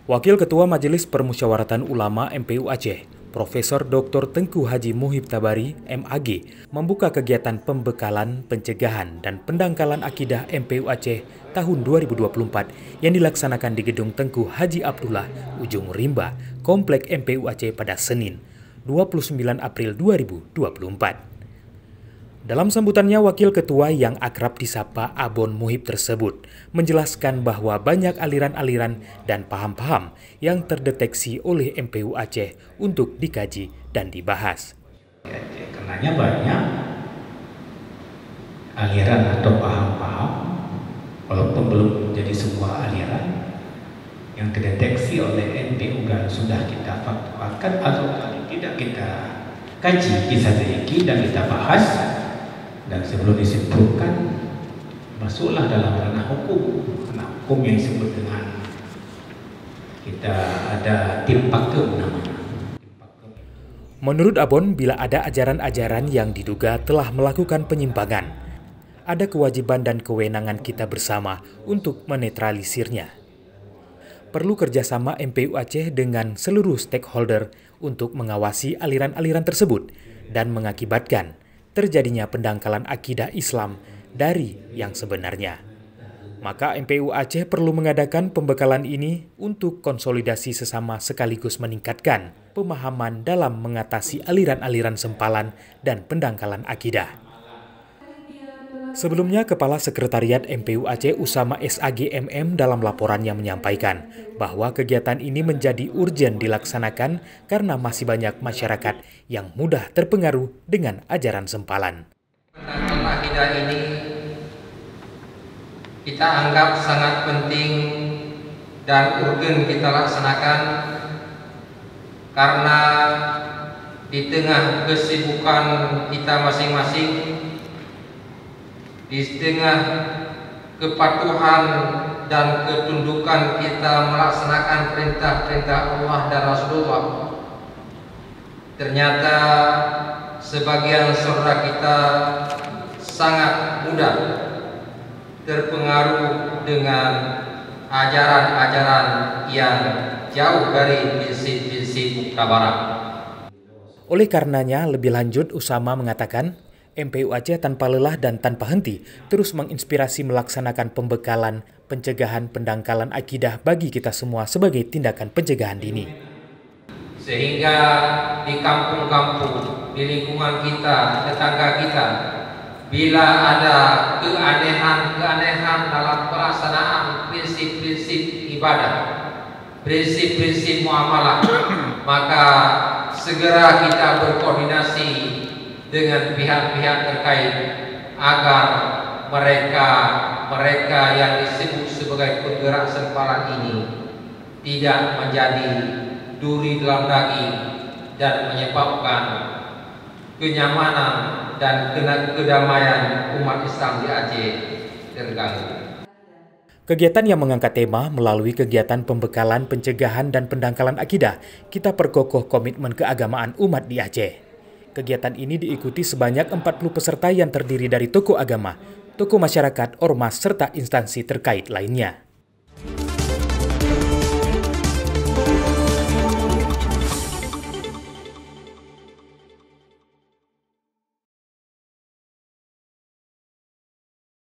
Wakil Ketua Majelis Permusyawaratan Ulama MPU Aceh, Profesor Dr. Tengku Haji Muhib Tabari, MAG, membuka kegiatan pembekalan, pencegahan, dan pendangkalan akidah MPU Aceh tahun 2024 yang dilaksanakan di Gedung Tengku Haji Abdullah, Ujung Rimba, Komplek MPU Aceh pada Senin, 29 April 2024. Dalam sambutannya, Wakil Ketua yang akrab disapa Abon Muhib tersebut menjelaskan bahwa banyak aliran-aliran dan paham-paham yang terdeteksi oleh MPU Aceh untuk dikaji dan dibahas. Karenanya banyak aliran atau paham-paham, walaupun belum menjadi sebuah aliran yang terdeteksi oleh MPU dan sudah kita fatwakan atau paling tidak kita kaji, kita teliti dan kita bahas. Dan sebelum disimpulkan, masuklah dalam ranah hukum yang disebut dengan kita ada tim pakem namanya. Menurut Abon, bila ada ajaran-ajaran yang diduga telah melakukan penyimpangan, ada kewajiban dan kewenangan kita bersama untuk menetralisirnya. Perlu kerjasama MPU Aceh dengan seluruh stakeholder untuk mengawasi aliran-aliran tersebut dan mengakibatkan terjadinya pendangkalan akidah Islam dari yang sebenarnya. Maka MPU Aceh perlu mengadakan pembekalan ini untuk konsolidasi sesama sekaligus meningkatkan pemahaman dalam mengatasi aliran-aliran sempalan dan pendangkalan akidah. Sebelumnya, Kepala Sekretariat MPU Aceh Usama SAGMM dalam laporannya menyampaikan bahwa kegiatan ini menjadi urgen dilaksanakan karena masih banyak masyarakat yang mudah terpengaruh dengan ajaran sempalan. Pendangkalan akidah ini kita anggap sangat penting dan urgen kita laksanakan karena di tengah kesibukan kita masing-masing, di tengah kepatuhan dan ketundukan kita melaksanakan perintah-perintah Allah dan Rasulullah, ternyata sebagian saudara kita sangat mudah terpengaruh dengan ajaran-ajaran yang jauh dari prinsip-prinsip muktabarat. Oleh karenanya, lebih lanjut Usama mengatakan, MPU Aceh tanpa lelah dan tanpa henti terus menginspirasi melaksanakan pembekalan, pencegahan, pendangkalan akidah bagi kita semua sebagai tindakan pencegahan dini. Sehingga di kampung-kampung, di lingkungan kita, tetangga kita, bila ada keanehan-keanehan dalam pelaksanaan prinsip-prinsip ibadah, prinsip-prinsip muamalah, maka segera kita berkoordinasi dengan pihak-pihak terkait agar mereka yang disebut sebagai penggerak sempalan ini tidak menjadi duri dalam daging dan menyebabkan kenyamanan dan kedamaian umat Islam di Aceh terganggu. Kegiatan yang mengangkat tema melalui kegiatan pembekalan, pencegahan, dan pendangkalan akidah, kita perkokoh komitmen keagamaan umat di Aceh. Kegiatan ini diikuti sebanyak 40 peserta yang terdiri dari tokoh agama, tokoh masyarakat, ormas, serta instansi terkait lainnya.